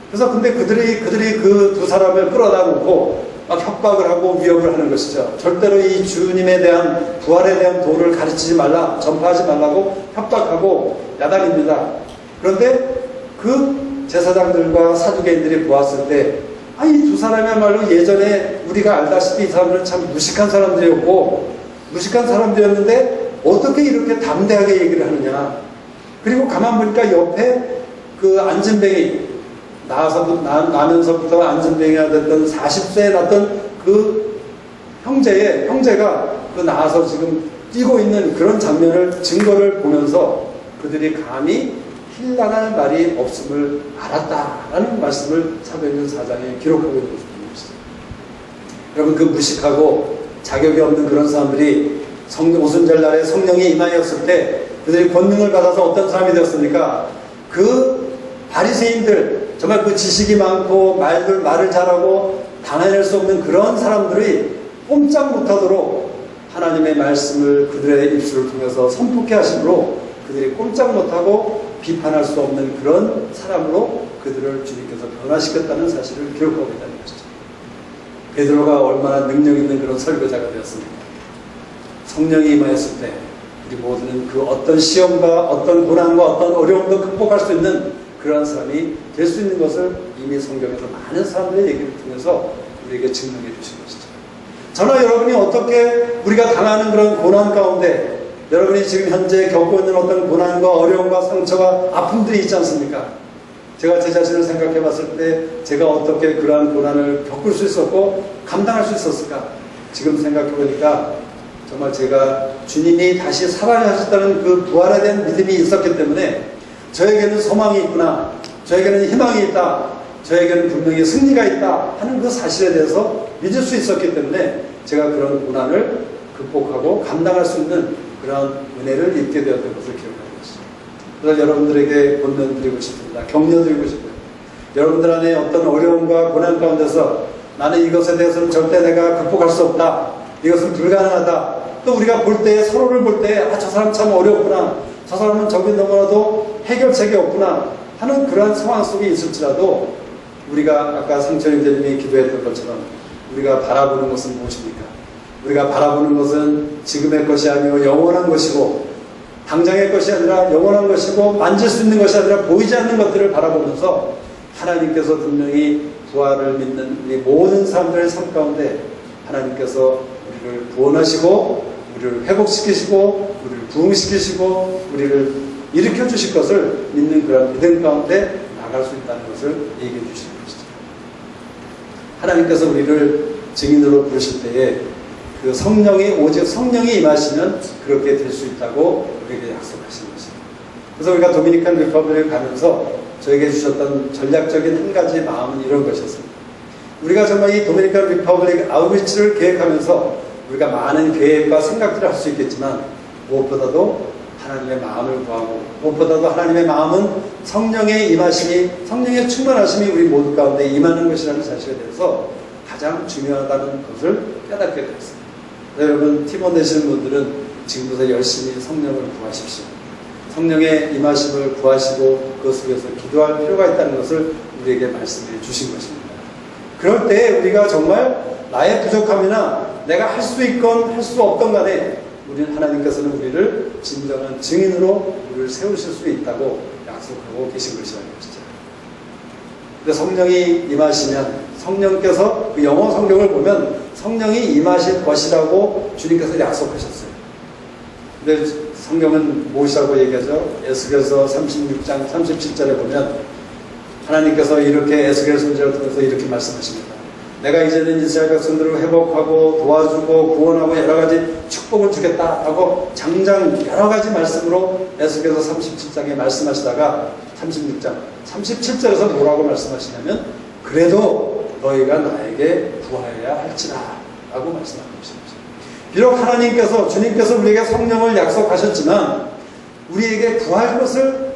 Speaker 1: 그래서 근데 그들이 그 두 사람을 끌어다 놓고 막 협박을 하고 위협을 하는 것이죠. 절대로 이 주님에 대한, 부활에 대한 도를 가르치지 말라, 전파하지 말라고 협박하고 야단입니다. 그런데 그 제사장들과 사두개인들이 보았을 때, 이 두 사람이야말로 예전에 우리가 알다시피 이 사람들은 참 무식한 사람들이었는데 어떻게 이렇게 담대하게 얘기를 하느냐. 그리고 가만 보니까 옆에 그 안진뱅이, 나면서부터 안진뱅이가 됐던 40세에 났던 그 형제가 그 나와서 지금 뛰고 있는 그런 증거를 보면서 그들이 감히 힐난할 말이 없음을 알았다라는 말씀을 사도행전 4장에 기록하고 있는 것입니다. 여러분, 그 무식하고 자격이 없는 그런 사람들이 오순절 날에 성령이 임하였을 때 그들이 권능을 받아서 어떤 사람이 되었습니까? 그 바리새인들, 정말 그 지식이 많고 말을 잘하고 당해낼 수 없는 그런 사람들이 꼼짝 못하도록 하나님의 말씀을 그들의 입술을 통해서 선포케 하심으로 그들이 꼼짝 못하고 비판할 수 없는 그런 사람으로 그들을 주님께서 변화시켰다는 사실을 기록하고 있다는 것이죠. 베드로가 얼마나 능력 있는 그런 설교자가 되었습니까? 성령이 임하였을 때 우리 모두는 그 어떤 시험과 어떤 고난과 어떤 어려움도 극복할 수 있는 그러한 사람이 될 수 있는 것을 이미 성경에서 많은 사람들의 얘기를 통해서 우리에게 증명해 주신 것이죠. 저나 여러분이 어떻게 우리가 당하는 그런 고난 가운데, 여러분이 지금 현재 겪고 있는 어떤 고난과 어려움과 상처와 아픔들이 있지 않습니까? 제가 제 자신을 생각해 봤을 때 제가 어떻게 그러한 고난을 겪을 수 있었고 감당할 수 있었을까? 지금 생각해 보니까 정말 제가 주님이 다시 살아나셨다는 그 부활에 대한 믿음이 있었기 때문에 저에게는 소망이 있구나, 저에게는 희망이 있다, 저에게는 분명히 승리가 있다 하는 그 사실에 대해서 믿을 수 있었기 때문에 제가 그런 고난을 극복하고 감당할 수 있는 그런 은혜를 입게 되었던 것을 기억하고 있습니다. 그래서 여러분들에게 권면드리고 싶습니다. 격려드리고 싶어요. 여러분들 안에 어떤 어려움과 고난 가운데서 나는 이것에 대해서는 절대 내가 극복할 수 없다, 이것은 불가능하다, 또 우리가 볼 때, 서로를 볼 때 저 사람 참 어렵구나, 저 사람은 저기 너무나도 해결책이 없구나 하는 그러한 상황 속에 있을지라도 우리가 아까 상철 형제님이 기도했던 것처럼 우리가 바라보는 것은 무엇입니까? 우리가 바라보는 것은 지금의 것이 아니고 영원한 것이고, 당장의 것이 아니라 영원한 것이고, 만질 수 있는 것이 아니라 보이지 않는 것들을 바라보면서 하나님께서 분명히 부활을 믿는 우리 모든 사람들의 삶 가운데 하나님께서 우리를 구원하시고 우리를 회복시키시고 우리를 부흥시키시고 우리를 일으켜 주실 것을 믿는 그런 믿음 가운데 나갈 수 있다는 것을 얘기해 주시는 것이죠. 하나님께서 우리를 증인으로 부르실 때에 그 성령이, 오직 성령이 임하시면 그렇게 될 수 있다고 우리에게 약속하신 것입니다. 그래서 우리가 도미니칸 리퍼블릭을 가면서 저에게 주셨던 전략적인 한 가지 마음은 이런 것이었습니다. 우리가 정말 이 도미니칸 리퍼블릭 아우리치를 계획하면서 우리가 많은 계획과 생각들을 할 수 있겠지만 무엇보다도 하나님의 마음을 구하고, 무엇보다도 하나님의 마음은 성령의 임하심이, 성령의 충만하심이 우리 모두 가운데 임하는 것이라는 사실에 대해서 가장 중요하다는 것을 깨닫게 되었습니다. 여러분, 팀원 되시는 분들은 지금부터 열심히 성령을 구하십시오. 성령의 임하심을 구하시고 그것을 위해서 기도할 필요가 있다는 것을 우리에게 말씀해 주신 것입니다. 그럴 때 우리가 정말 나의 부족함이나 내가 할 수 있건 할 수 없건 간에 우리는 하나님께서는 우리를 진정한 증인으로 우리를 세우실 수 있다고 약속하고 계신 것이라는 것이죠. 근데 성령이 임하시면, 성령께서 그 영어 성경을 보면 성령이 임하실 것이라고 주님께서 약속하셨어요. 근데 성경은 무엇이라고 얘기하죠? 에스겔서 36장 37절에 보면 하나님께서 이렇게 에스겔 선지자를 통해서 이렇게 말씀하십니다. 내가 이제는 이스라엘 백성들을 회복하고 도와주고 구원하고 여러 가지 축복을 주겠다 하고 장장 여러 가지 말씀으로 에스겔서 37장에 말씀하시다가 36장 37절에서 뭐라고 말씀하시냐면 그래도 너희가 나에게 구하여야 할지라 라고 말씀하고 있습니다. 비록 하나님께서, 주님께서 우리에게 성령을 약속하셨지만 우리에게 구할 것을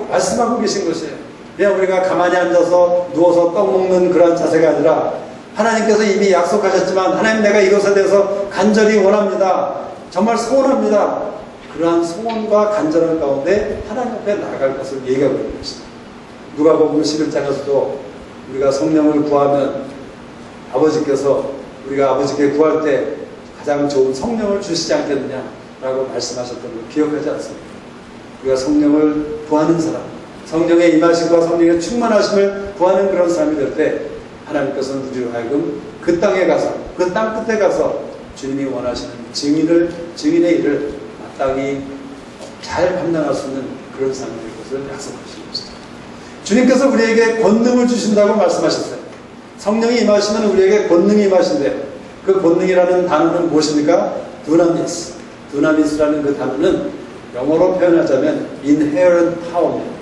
Speaker 1: 말씀하고 계신 것이에요. 그냥 우리가 가만히 앉아서 누워서 떡 먹는 그런 자세가 아니라 하나님께서 이미 약속하셨지만 하나님, 내가 이것에 대해서 간절히 원합니다, 정말 소원합니다, 그러한 소원과 간절한 가운데 하나님 앞에 나아갈 것을 얘기하고 있는 것입니다. 누가복음 11장에서도 우리가 성령을 구하면 아버지께서, 우리가 아버지께 구할 때 가장 좋은 성령을 주시지 않겠느냐라고 말씀하셨던 걸 기억하지 않습니까? 우리가 성령을 구하는 사람, 성령의 임하심과 성령의 충만하심을 구하는 그런 사람이 될 때 하나님께서는 우리로 하여금 그 땅에 가서, 그 땅 끝에 가서 주님이 원하시는 증인의 일을 마땅히 잘 감당할 수 있는 그런 사람이 될 것을 약속하시는 것이죠. 주님께서 우리에게 권능을 주신다고 말씀하셨어요. 성령이 임하시면 우리에게 권능이 임하신대요. 그 권능이라는 단어는 무엇입니까? 두나미스. 두나미스라는 그 단어는 영어로 표현하자면 inherent power입니다.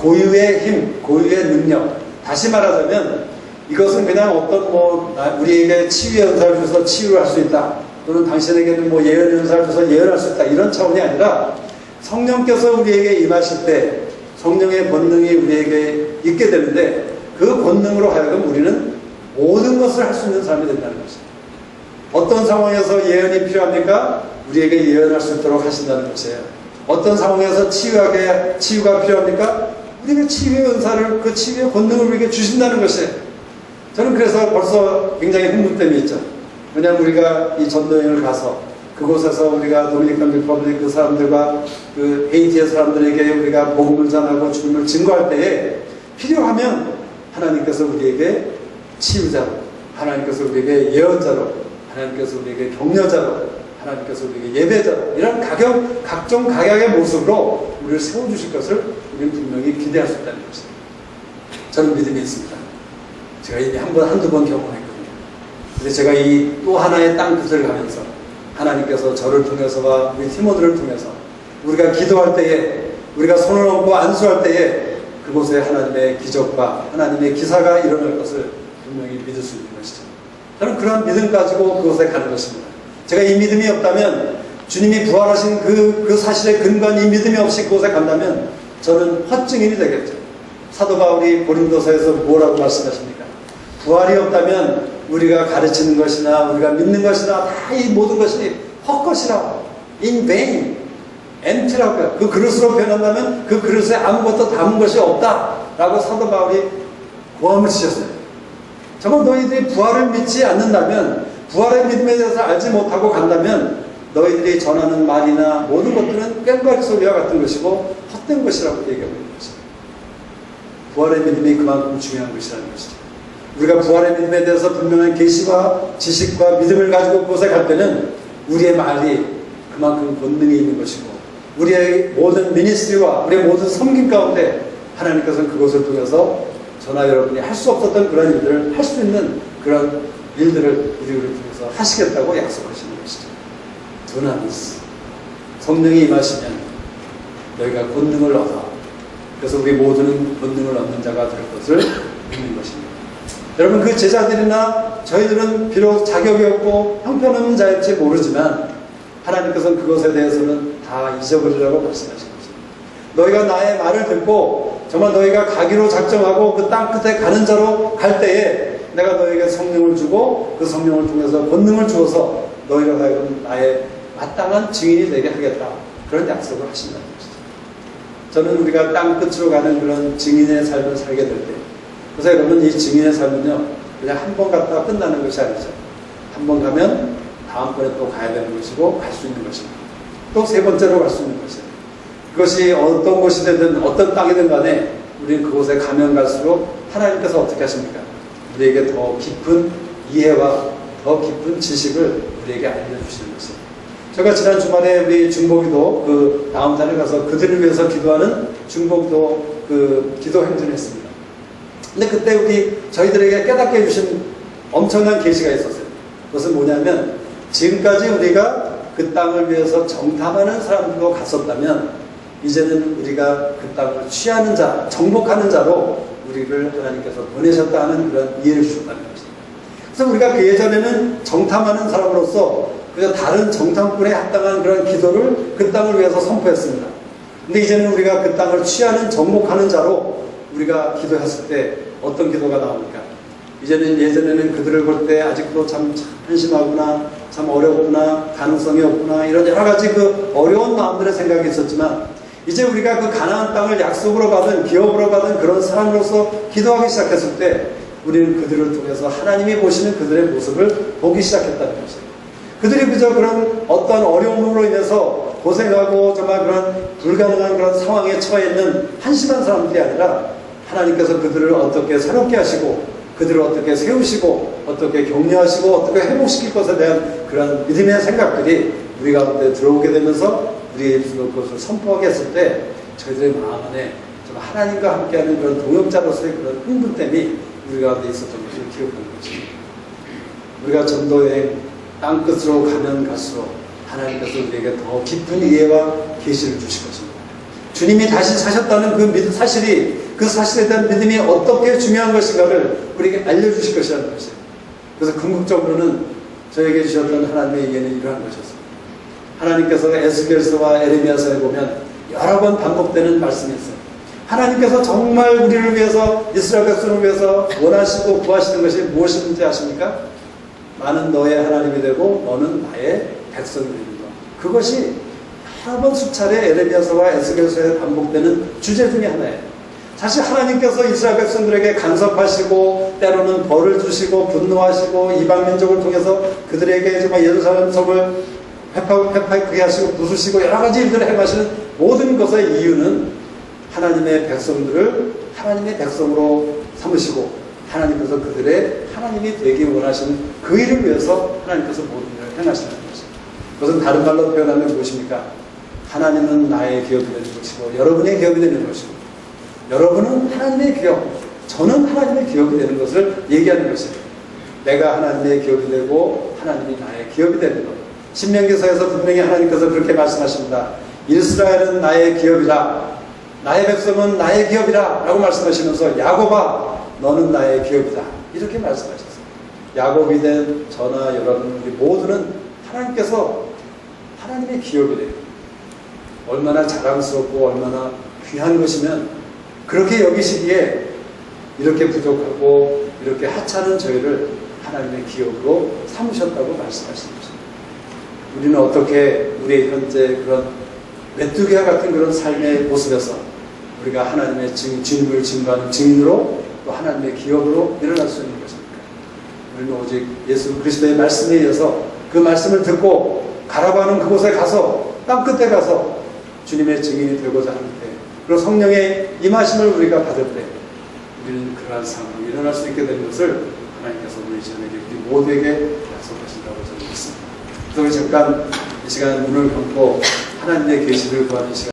Speaker 1: 고유의 힘, 고유의 능력. 다시 말하자면 이것은 그냥 어떤 우리에게 치유의 은사를 줘서 치유를 할 수 있다, 또는 당신에게는 예언의 은사를 줘서 예언할 수 있다, 이런 차원이 아니라 성령께서 우리에게 임하실 때 성령의 권능이 우리에게 있게 되는데 그 권능으로 하여금 우리는 모든 것을 할 수 있는 사람이 된다는 것입니다. 어떤 상황에서 예언이 필요합니까? 우리에게 예언할 수 있도록 하신다는 것이에요. 어떤 상황에서 치유가 필요합니까? 우리에게 치유의 은사를, 그 치유의 권능을 우리에게 주신다는 것이에요. 저는 그래서 벌써 굉장히 흥분됨이 있죠. 왜냐하면 우리가 이 전도여행을 가서 그곳에서 우리가 도미니칸 리퍼블릭 그 사람들과 그 헤이티의 사람들에게 우리가 복음을 전하고 주님을 증거할 때에 필요하면 하나님께서 우리에게 치유자로, 하나님께서 우리에게 예언자로, 하나님께서 우리에게 격려자로, 하나님께서 우리에게 예배자로, 이런 각종 각양의 모습으로 우리를 세워주실 것을 우리는 분명히 기대할 수 있다는 것입니다. 저는 믿음이 있습니다. 제가 이미 한두 번 경험했거든요. 근데 제가 이 또 하나의 땅 끝을 가면서 하나님께서 저를 통해서와 우리 팀원들을 통해서 우리가 기도할 때에, 우리가 손을 얹고 안수할 때에 그곳에 하나님의 기적과 하나님의 기사가 일어날 것을 분명히 믿을 수 있는 것이죠. 저는 그런 믿음 가지고 그곳에 가는 것입니다. 제가 이 믿음이 없다면, 주님이 부활하신 그 사실에 근거한 이 믿음이 없이 그곳에 간다면 저는 헛증인이 되겠죠. 사도 바울이 고린도서에서 뭐라고 말씀하십니까? 부활이 없다면 우리가 가르치는 것이나 우리가 믿는 것이나 다 이 모든 것이 헛것이라고, in vain, empty라고요. 그 그릇으로 변한다면 그 그릇에 아무것도 담은 것이 없다라고 사도 바울이 고함을 치셨어요. 정말 너희들이 부활을 믿지 않는다면, 부활의 믿음에 대해서 알지 못하고 간다면 너희들이 전하는 말이나 모든 것들은 꽹과리 소리와 같은 것이고 헛된 것이라고 얘기하고 있는 것입니다. 부활의 믿음이 그만큼 중요한 것이라는 것이죠. 우리가 부활의 믿음에 대해서 분명한 계시와 지식과 믿음을 가지고 그곳에 갈 때는 우리의 말이 그만큼 권능이 있는 것이고, 우리의 모든 미니스트리와 우리의 모든 섬김 가운데 하나님께서는 그것을 통해서 저나 여러분이 할 수 없었던 그런 일들을 할 수 있는 그런 일들을 우리를 통해서 하시겠다고 약속하시는 것이죠. 두나미스, 성령이 임하시면 너희가 권능을 얻어, 그래서 우리 모두는 권능을 얻는 자가 될 것을 믿는 것입니다. 여러분, 그 제자들이나 저희들은 비록 자격이 없고 형편없는 자일지 모르지만 하나님께서는 그것에 대해서는 다 잊어버리라고 말씀하신 것입니다. 너희가 나의 말을 듣고 정말 너희가 가기로 작정하고 그 땅 끝에 가는 자로 갈 때에 내가 너희에게 성령을 주고 그 성령을 통해서 권능을 주어서 너희가 하여금 나의 마땅한 증인이 되게 하겠다, 그런 약속을 하신다는 것이죠. 저는 우리가 땅 끝으로 가는 그런 증인의 삶을 살게 될 때, 그래서 여러분, 이 증인의 삶은요 그냥 한 번 갔다가 끝나는 것이 아니죠. 한 번 가면 다음번에 또 가야 되는 것이고 갈 수 있는 것입니다. 또 세 번째로 갈 수 있는 것이에요. 그것이 어떤 곳이 되든 어떤 땅이든 간에 우리는 그곳에 가면 갈수록 하나님께서 어떻게 하십니까? 우리에게 더 깊은 이해와 더 깊은 지식을 우리에게 알려주시는 것입니다. 제가 지난 주말에 우리 중보기도 그 다음 달에 가서 그들을 위해서 기도하는 중보기도 그 기도 행진을 했습니다. 근데 그때 저희들에게 깨닫게 해주신 엄청난 계시가 있었어요. 그것은 뭐냐면, 지금까지 우리가 그 땅을 위해서 정탐하는 사람들로 갔었다면 이제는 우리가 그 땅을 취하는 자, 정복하는 자로 우리를 하나님께서 보내셨다는 그런 이해를 주셨다는 것입니다. 그래서 우리가 그 예전에는 정탐하는 사람으로서 그래서 다른 정탐꾼에 합당한 그런 기도를 그 땅을 위해서 선포했습니다. 근데 이제는 우리가 그 땅을 취하는, 정복하는 자로 우리가 기도했을 때 어떤 기도가 나옵니까? 이제는 예전에는 그들을 볼 때 아직도 참 한심하구나, 참 어렵구나, 가능성이 없구나, 이런 여러 가지 그 어려운 마음들의 생각이 있었지만 이제 우리가 그 가나안 땅을 약속으로 받은, 기업으로 받은 그런 사람으로서 기도하기 시작했을 때 우리는 그들을 통해서 하나님이 보시는 그들의 모습을 보기 시작했다는 것이에요. 그들이 그저 그런 어떤 어려움으로 인해서 고생하고 정말 그런 불가능한 그런 상황에 처해 있는 한심한 사람들이 아니라 하나님께서 그들을 어떻게 새롭게 하시고 그들을 어떻게 세우시고 어떻게 격려하시고 어떻게 회복시킬 것에 대한 그런 믿음의 생각들이 우리 가운데 들어오게 되면서 우리의 입술로 그것을 선포하게 했을 때 저희들의 마음 안에 좀 하나님과 함께하는 그런 동역자로서의 그런 흥분됨이 우리 가운데 있었던 것을 기억하는 것입니다. 우리가 전도여행 땅끝으로 가면 갈수록 하나님께서 우리에게 더 깊은 이해와 계시를 주실 것입니다. 주님이 다시 사셨다는 그 사실이, 그 사실에 대한 믿음이 어떻게 중요한 것인가를 우리에게 알려주실 것이라는 것이에요. 그래서 궁극적으로는 저에게 주셨던 하나님의 이해는 이러한 것이었습니다. 하나님께서 에스겔서와 에레미야서에 보면 여러 번 반복되는 말씀이 있어요. 하나님께서 정말 우리를 위해서, 이스라엘 백성을 위해서 원하시고 구하시는 것이 무엇인지 아십니까? 나는 너의 하나님이 되고 너는 나의 백성이 됩니다. 그것이 여러 번 수차례 에레미야서와 에스겔서에 반복되는 주제 중에 하나예요. 사실 하나님께서 이스라엘 백성들에게 간섭하시고 때로는 벌을 주시고 분노하시고 이방 민족을 통해서 그들에게 정말 예루살렘 성을 회파하게 하시고 부수시고 여러 가지 일들을 행하시는 모든 것의 이유는 하나님의 백성들을 하나님의 백성으로 삼으시고 하나님께서 그들의 하나님이 되기 원하시는 그 일을 위해서 하나님께서 모든 일을 행하시는 것입니다. 그것은 다른 말로 표현하면 무엇입니까? 하나님은 나의 기업이 되는 것이고 여러분의 기업이 되는 것이고 여러분은 하나님의 기업, 저는 하나님의 기업이 되는 것을 얘기하는 것입니다. 내가 하나님의 기업이 되고 하나님이 나의 기업이 되는 것, 신명기서에서 분명히 하나님께서 그렇게 말씀하십니다. 이스라엘은 나의 기업이다. 나의 백성은 나의 기업이다. 라고 말씀하시면서 야곱아 너는 나의 기업이다. 이렇게 말씀하셨어요. 야곱이든 저나 여러분 우리 모두는 하나님께서 하나님의 기업이래요. 얼마나 자랑스럽고 얼마나 귀한 것이면 그렇게 여기시기에 이렇게 부족하고 이렇게 하찮은 저희를 하나님의 기업으로 삼으셨다고 말씀하시는 것입니다. 우리는 어떻게 우리의 현재 그런 메뚜기와 같은 그런 삶의 모습에서 우리가 하나님의 주님을 증거하는 증인으로 또 하나님의 기업으로 일어날 수 있는 것입니까? 우리는 오직 예수 그리스도의 말씀에 의해서 그 말씀을 듣고 가라바는 그곳에 가서 땅 끝에 가서 주님의 증인이 되고자 하는 때 그리고 성령의 임하심을 우리가 받을 때 우리는 그러한 삶으로 일어날 수 있게 되는 것을 하나님께서 우리 저에게 우리 모두에게 약속하신다고 저는 믿습니다. 그래서 우리 잠깐 이 시간 눈을 감고 하나님의 계시를 구하는 시간